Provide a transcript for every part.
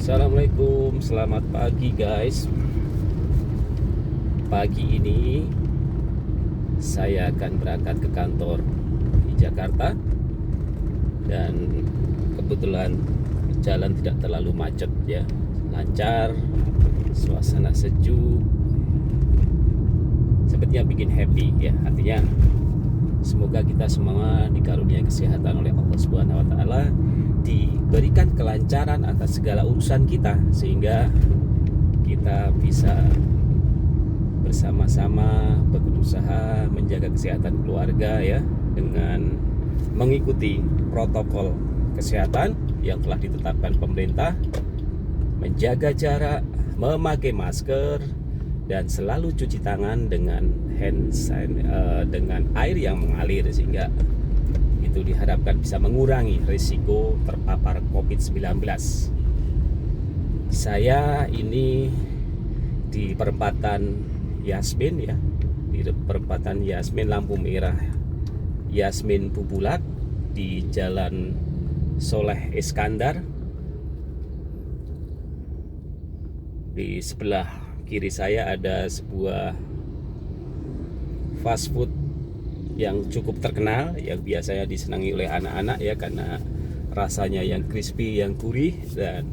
Assalamualaikum, selamat pagi guys. Pagi ini saya akan berangkat ke kantor di Jakarta. Dan kebetulan jalan tidak terlalu macet ya, lancar, suasana sejuk, sepertinya bikin happy ya. Artinya semoga kita semua dikaruniai kesehatan oleh Allah Subhanahu wa taala, diberikan kelancaran atas segala urusan kita, sehingga kita bisa bersama-sama berusaha menjaga kesehatan keluarga ya, dengan mengikuti protokol kesehatan yang telah ditetapkan pemerintah, menjaga jarak, memakai masker, dan selalu cuci tangan dengan dengan air yang mengalir, sehingga itu diharapkan bisa mengurangi risiko terpapar COVID-19. Saya ini di perempatan Yasmin ya, di perempatan Yasmin lampu merah Yasmin Pupulat di Jalan Soleh Iskandar. Di sebelah kiri saya ada sebuah fast food yang cukup terkenal, yang biasanya disenangi oleh anak-anak ya, karena rasanya yang crispy, yang gurih. Dan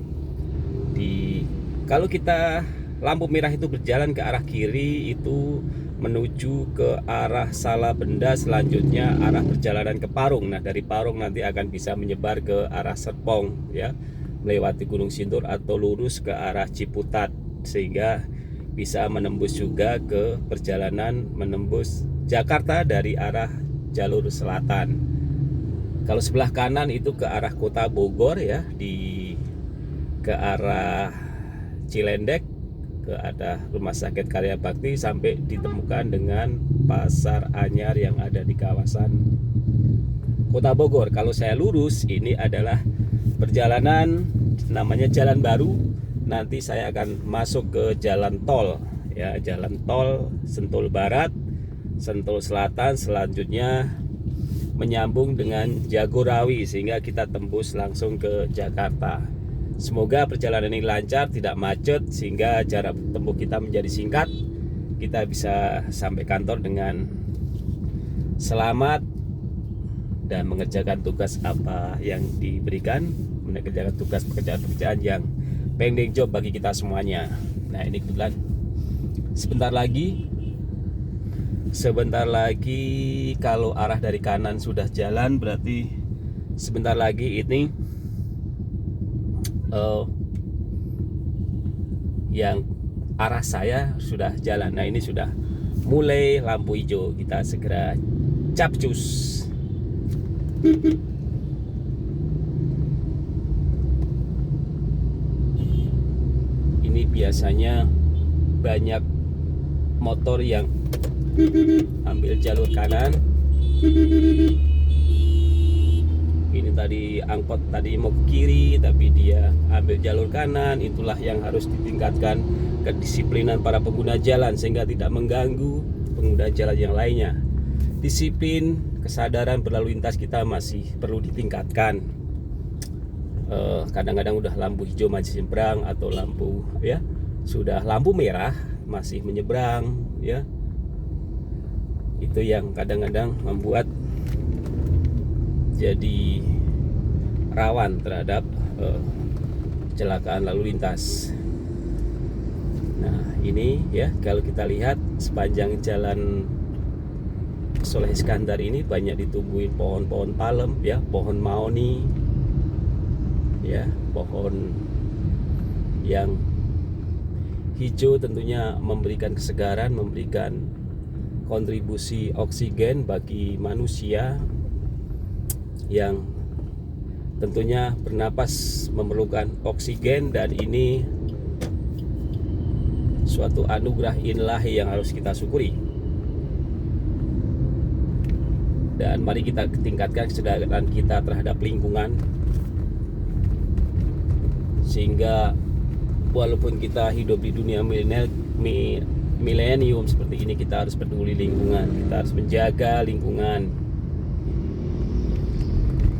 kalau kita lampu merah itu berjalan ke arah kiri itu menuju ke arah Salabenda, selanjutnya arah perjalanan ke Parung. Nah, dari Parung nanti akan bisa menyebar ke arah Serpong ya, melewati Gunung Sindur atau lurus ke arah Ciputat, sehingga bisa menembus juga ke perjalanan menembus Jakarta dari arah jalur selatan. Kalau sebelah kanan itu ke arah kota Bogor ya, ke arah Cilendek, ke arah Rumah Sakit Karya Bakti, sampai ditemukan dengan Pasar Anyar yang ada di kawasan Kota Bogor. Kalau saya lurus, ini adalah perjalanan namanya jalan baru. Nanti saya akan masuk ke jalan tol ya, jalan tol Sentul Barat, Sentul Selatan, selanjutnya menyambung dengan Jagorawi sehingga kita tembus langsung ke Jakarta. Semoga perjalanan ini lancar, tidak macet sehingga jarak tempuh kita menjadi singkat. Kita bisa sampai kantor dengan selamat dan mengerjakan tugas apa yang diberikan, mengerjakan tugas pekerjaan-pekerjaan yang pending job bagi kita semuanya. Nah, ini kebetulan sebentar lagi kalau arah dari kanan sudah jalan, berarti sebentar lagi ini yang arah saya sudah jalan. Nah, ini sudah mulai lampu hijau, kita segera capcus. Ini biasanya banyak motor yang ambil jalur kanan. Ini tadi angkot tadi mau ke kiri tapi dia ambil jalur kanan. Itulah yang harus ditingkatkan kedisiplinan para pengguna jalan sehingga tidak mengganggu pengguna jalan yang lainnya. Disiplin, kesadaran berlalu lintas kita masih perlu ditingkatkan. Kadang-kadang udah lampu hijau masih menyeberang, atau lampu ya sudah lampu merah masih menyeberang ya. Itu yang kadang-kadang membuat jadi rawan terhadap kecelakaan lalu lintas. Nah, ini ya kalau kita lihat sepanjang jalan Soleh Iskandar ini banyak ditumbuhin pohon-pohon palem ya, pohon mahoni ya, pohon yang hijau tentunya memberikan kesegaran, memberikan kontribusi oksigen bagi manusia yang tentunya bernapas memerlukan oksigen, dan ini suatu anugerah ilahi yang harus kita syukuri. Dan mari kita tingkatkan kesadaran kita terhadap lingkungan sehingga walaupun kita hidup di dunia milenium seperti ini, kita harus peduli lingkungan, kita harus menjaga lingkungan.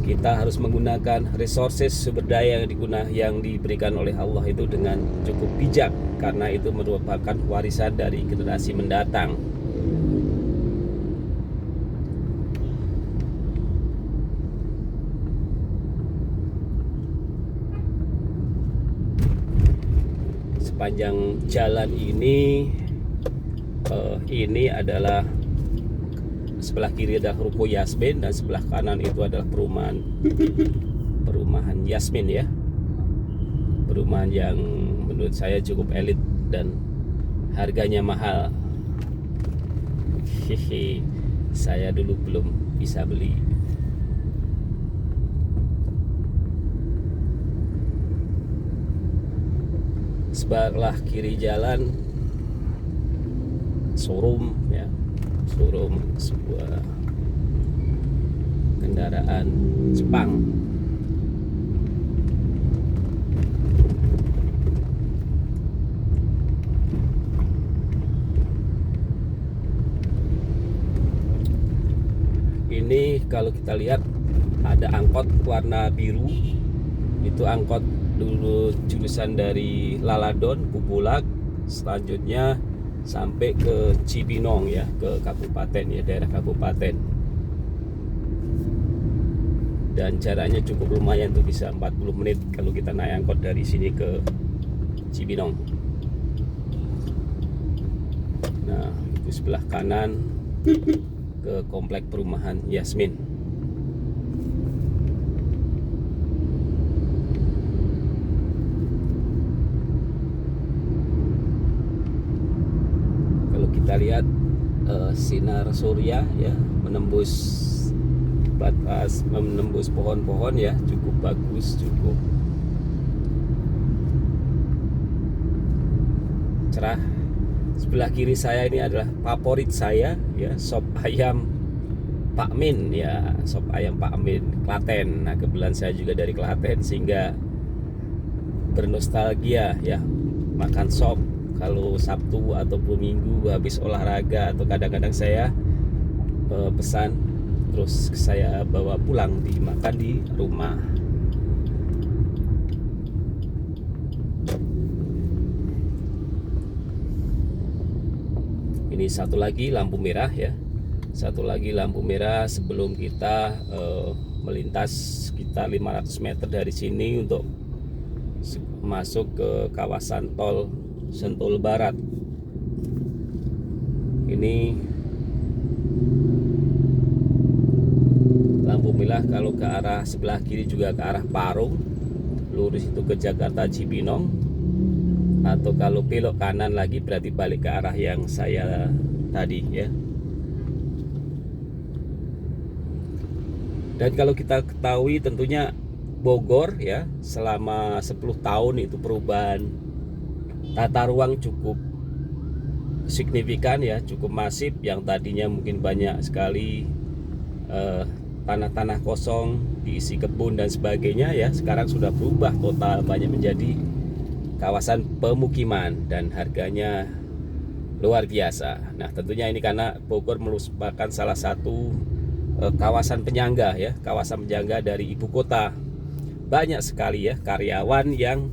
Kita harus menggunakan resources, sumber daya yang diberikan oleh Allah itu dengan cukup bijak, karena itu merupakan warisan dari generasi mendatang. Sepanjang jalan ini adalah sebelah kiri adalah Ruko Yasmin dan sebelah kanan itu adalah perumahan Yasmin ya. Perumahan yang menurut saya cukup elit dan harganya mahal. Saya dulu belum bisa beli. Sebelah kiri jalan showroom ya, showroom sebuah kendaraan Jepang. Ini kalau kita lihat ada angkot warna biru, itu angkot dulu jurusan dari Laladon, Bubulak, selanjutnya sampai ke Cibinong ya, ke kabupaten ya, daerah kabupaten. Dan jaraknya cukup lumayan tuh, bisa 40 menit kalau kita naik angkot dari sini ke Cibinong. Nah, itu sebelah kanan ke komplek perumahan Yasmin. Kita lihat sinar surya ya menembus batas, menembus pohon-pohon ya, cukup bagus, cukup cerah. Sebelah kiri saya ini adalah favorit saya ya, sop ayam Pak Min ya, sop ayam Pak Min Klaten. Nah kebetulan saya juga dari Klaten sehingga bernostalgia ya makan sop kalau Sabtu ataupun Minggu habis olahraga, atau kadang-kadang saya pesan terus saya bawa pulang dimakan di rumah. Ini satu lagi lampu merah ya, satu lagi lampu merah sebelum kita melintas sekitar 500 meter dari sini untuk masuk ke kawasan tol Sentul Barat. Ini lampu merah kalau ke arah sebelah kiri juga ke arah Parung, lurus itu ke Jakarta Cibinong, atau kalau belok kanan lagi berarti balik ke arah yang saya tadi ya. Dan kalau kita ketahui tentunya Bogor ya selama 10 tahun itu perubahan tata ruang cukup signifikan ya, cukup masif. Yang tadinya mungkin banyak sekali tanah-tanah kosong diisi kebun dan sebagainya ya, sekarang sudah berubah total, banyak menjadi kawasan pemukiman dan harganya luar biasa. Nah tentunya ini karena Bogor merupakan salah satu kawasan penyangga ya, kawasan penyangga dari ibu kota. Banyak sekali ya karyawan yang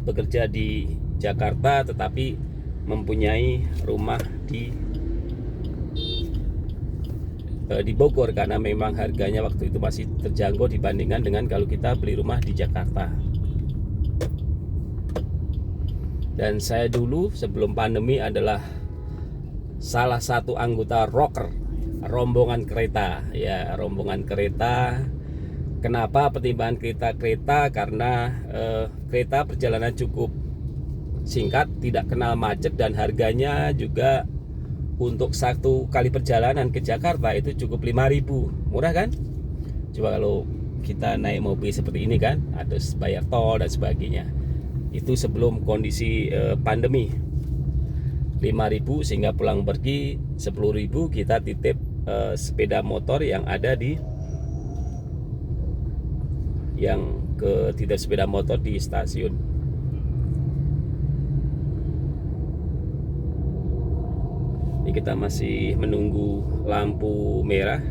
bekerja di Jakarta tetapi mempunyai rumah di Bogor, karena memang harganya waktu itu masih terjangkau dibandingkan dengan kalau kita beli rumah di Jakarta. Dan saya dulu sebelum pandemi adalah salah satu anggota rocker rombongan kereta ya, rombongan kereta. Kenapa pertimbangan kereta? Karena kereta perjalanan cukup singkat, tidak kenal macet, dan harganya juga untuk satu kali perjalanan ke Jakarta itu cukup 5.000, murah kan? Coba kalau kita naik mobil seperti ini kan, harus bayar tol dan sebagainya. Itu sebelum kondisi pandemi. 5.000 sehingga pulang pergi 10.000, kita titip sepeda motor yang ada di titip sepeda motor di stasiun. Ini kita masih menunggu lampu merah.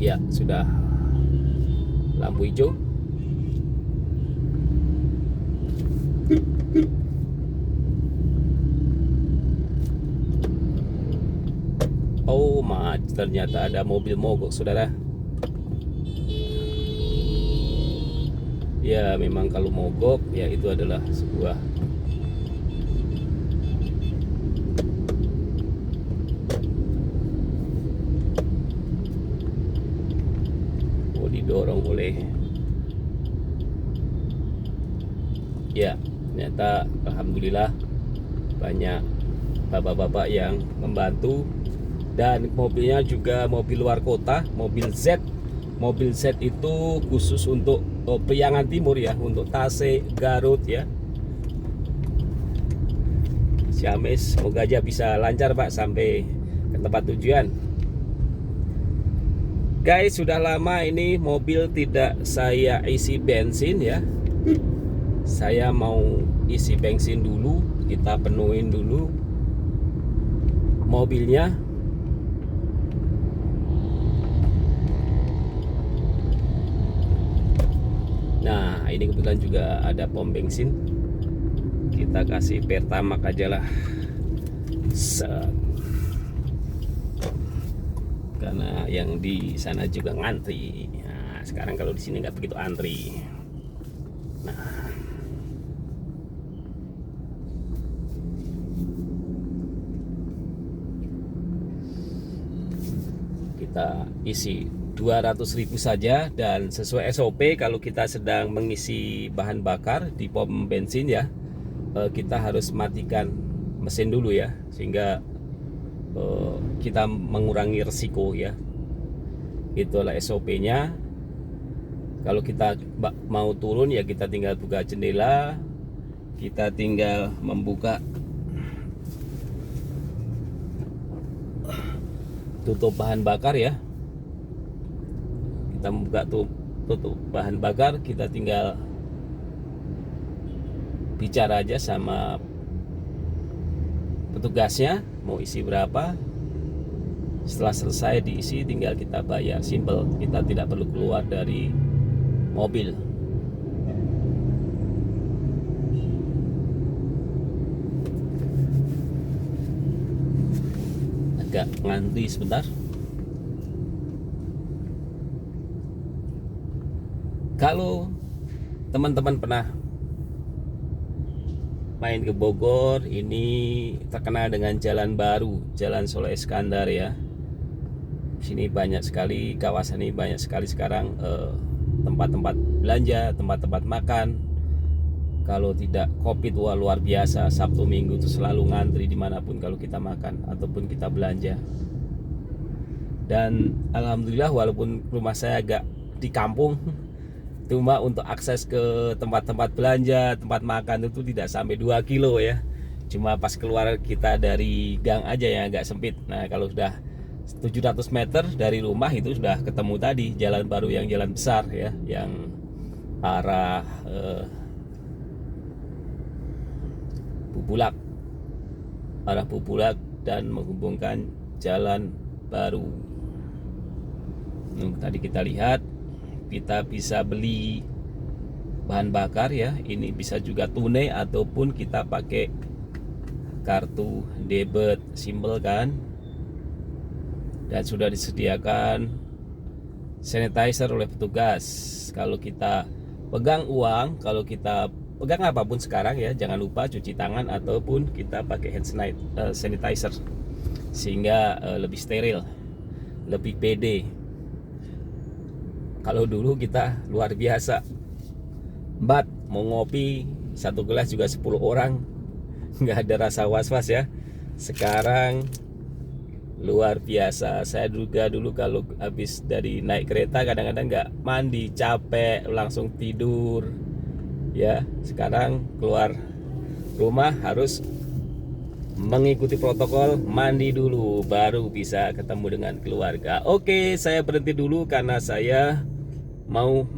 Ya, sudah lampu hijau. Oh ternyata ada mobil mogok saudara. Ya memang kalau mogok ya itu adalah sebuah didorong oleh ya, ternyata alhamdulillah banyak bapak-bapak yang membantu. Dan mobilnya juga mobil luar kota, mobil Z. Mobil Z itu khusus untuk Priangan Timur ya, untuk Tasik, Garut ya, Ciamis. Semoga aja bisa lancar Pak sampai ke tempat tujuan. Guys, sudah lama ini mobil tidak saya isi bensin ya. Saya mau isi bensin dulu, kita penuhin dulu mobilnya. Nah ini kebetulan juga ada pom bensin, kita kasih Pertamax aja lah. Karena yang di sana juga ngantri. Nah, sekarang kalau di sini nggak begitu antri. Nah, kita isi 200.000 saja, dan sesuai SOP kalau kita sedang mengisi bahan bakar di pom bensin ya, kita harus matikan mesin dulu ya, sehingga kita mengurangi resiko ya. Itulah SOP-nya. Kalau kita mau turun ya kita tinggal buka jendela, kita tinggal membuka tutup bahan bakar ya. Kita membuka tutup bahan bakar, kita tinggal bicara aja sama petugasnya mau isi berapa. Setelah selesai diisi tinggal kita bayar, simple. Kita tidak perlu keluar dari mobil. Agak ngantri sebentar. Kalau teman-teman pernah main ke Bogor, ini terkenal dengan jalan baru, Jalan Soleh Iskandar ya. Sini banyak sekali, kawasan ini banyak sekali sekarang tempat-tempat belanja, tempat-tempat makan. Kalau tidak Covid, wah luar biasa. Sabtu Minggu itu selalu ngantri dimanapun kalau kita makan ataupun kita belanja. Dan alhamdulillah walaupun rumah saya agak di kampung, cuma untuk akses ke tempat-tempat belanja, tempat makan itu tidak sampai 2 kilo ya. Cuma pas keluar kita dari gang aja yang agak sempit. Nah kalau sudah 700 meter dari rumah itu sudah ketemu tadi jalan baru, yang jalan besar ya, yang arah Bubulak dan menghubungkan jalan baru. Tadi kita lihat kita bisa beli bahan bakar ya, ini bisa juga tunai ataupun kita pakai kartu debit, simpel kan. Dan sudah disediakan sanitizer oleh petugas. Kalau kita pegang uang, kalau kita pegang apapun sekarang ya, jangan lupa cuci tangan ataupun kita pakai hand sanitizer sehingga lebih steril, lebih pede. Kalau dulu kita luar biasa, Mbak mau ngopi 1 gelas juga 10 orang, nggak ada rasa was-was ya. Sekarang luar biasa. Saya juga dulu kalau habis dari naik kereta kadang-kadang nggak mandi, capek langsung tidur ya. Sekarang keluar rumah harus mengikuti protokol, mandi dulu baru bisa ketemu dengan keluarga. Oke, saya berhenti dulu karena saya mau